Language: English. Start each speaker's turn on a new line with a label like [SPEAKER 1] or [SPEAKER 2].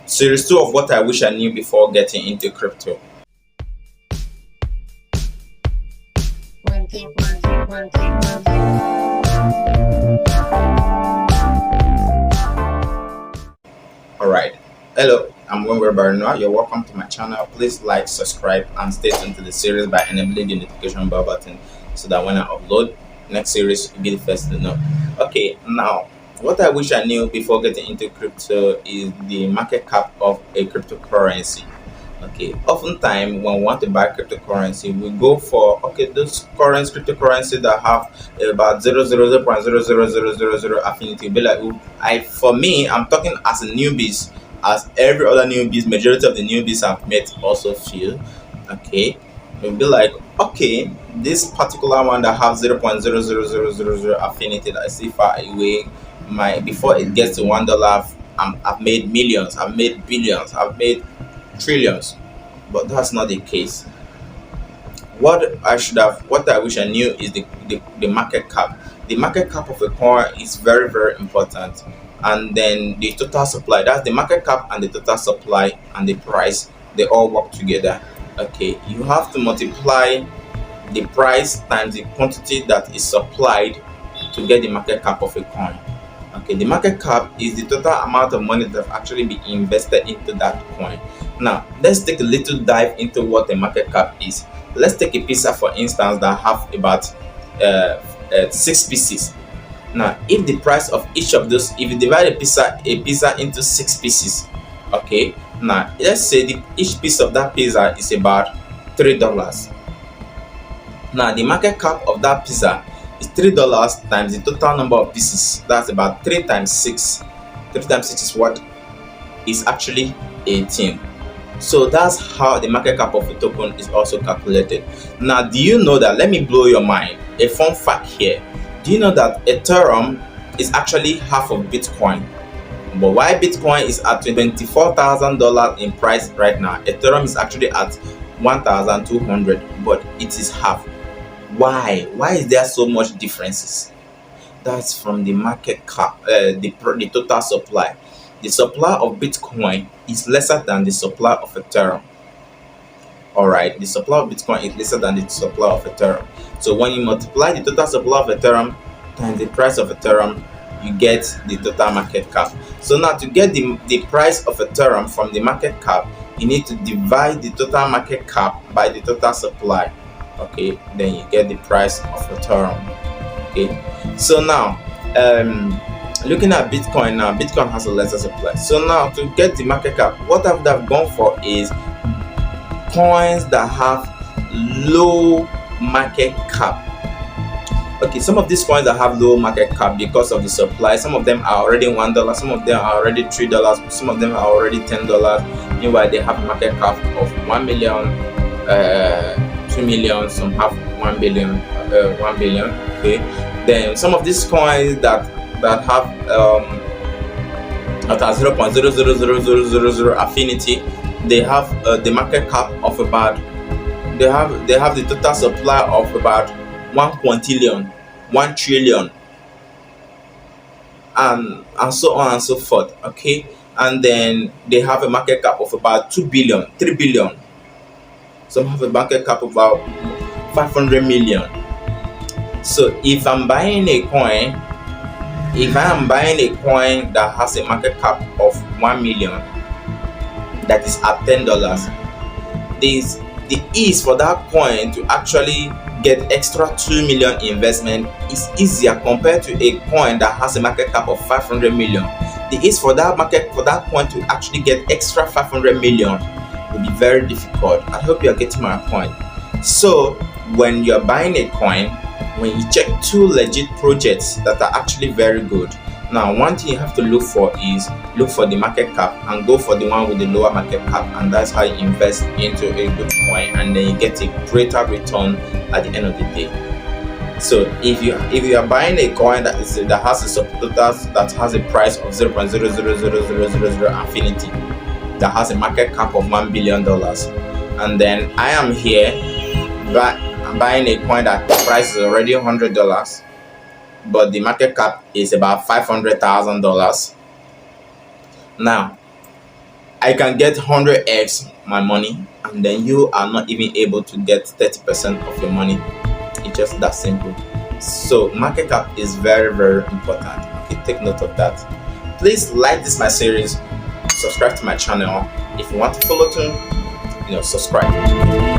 [SPEAKER 1] Series 2 of what I wish I knew before getting into crypto. Alright, hello, I'm 𝗦𝗚𝗞𝗘𝗦𝗖𝗥. You're welcome to my channel. Please like, subscribe, and stay tuned to the series by enabling the notification bell button so that when I upload next series, you'll be the first to know. Okay, now what I wish I knew before getting into crypto is the market cap of a cryptocurrency. Okay, oftentimes when we want to buy cryptocurrency, we go for those cryptocurrency that have about 0.00000 affinity. Be like, for me, I'm talking as a newbies, as every other newbies, majority of the newbies I've met also feel. Okay, we'll be like, okay, this particular one that have 0.00000 affinity that I see far away, before it gets to $1, I've made millions, I've made billions, I've made trillions. But that's not the case. What I wish I knew is the market cap. The market cap of a coin is very, very important. And then the total supply, that's the market cap and the total supply and the price, they all work together. Okay, you have to multiply the price times the quantity that is supplied to get the market cap of a coin. Okay, the market cap is the total amount of money that actually be invested into that coin. Now, let's take a little dive into what the market cap is. Let's take a pizza, for instance, that have about 6 pieces. Now, if the price of each of those, if you divide a pizza into 6 pieces, okay, now let's say each piece of that pizza is about $3. Now, the market cap of that pizza is $3 times the total number of pieces. That's about 3 times 6. 3 times 6 is what? Is actually 18. So that's how the market cap of a token is also calculated. Now, do you know that? Let me blow your mind. A fun fact here. Do you know that Ethereum is actually half of Bitcoin? But why Bitcoin is at $24,000 in price right now, Ethereum is actually at 1,200, but it is half. Why is there so much differences? That's from the market cap, the total supply. The supply of Bitcoin is lesser than the supply of Ethereum. Alright, the supply of Bitcoin is lesser than the supply of Ethereum. So when you multiply the total supply of Ethereum times the price of Ethereum, you get the total market cap. So now, to get the price of Ethereum from the market cap, you need to divide the total market cap by the total supply. Okay, then you get the price of Ethereum. Okay, so now looking at Bitcoin, now Bitcoin has a lesser supply. So now, to get the market cap, what I would have gone for is coins that have low market cap. Okay, some of these coins that have low market cap because of the supply, some of them are already $1, some of them are already $3, some of them are already $10. Meanwhile, they have a market cap of 1 million, 2 million, some have 1 billion, 1 billion. Okay, then some of these coins that have 0.00000 affinity, they have the market cap of about, they have the total supply of about 1 quintillion, 1 trillion, and so on and so forth. Okay, and then they have a market cap of about 2 billion, 3 billion. Some have a market cap of about 500 million. So if I'm buying a coin, that has a market cap of 1 million, that is at $10, the ease for that coin to actually get extra 2 million investment is easier compared to a coin that has a market cap of 500 million. The ease for that coin to actually get extra 500 million will be very difficult. I hope you are getting my point. So when you're buying a coin, when you check 2 legit projects that are actually very good, now one thing you have to look for is look for the market cap and go for the one with the lower market cap, and that's how you invest into a good coin, and then you get a greater return at the end of the day. So if you are buying a coin that has a price of 0.00000 affinity, that has a market cap of $1 billion, and then I am here I'm buying a coin that the price is already $100, but the market cap is about $500,000. Now, I can get 100x my money, and then you are not even able to get 30% of your money. It's just that simple. So market cap is very, very important. Okay, take note of that. Please like this my series, subscribe to my channel. If you want to follow too, subscribe.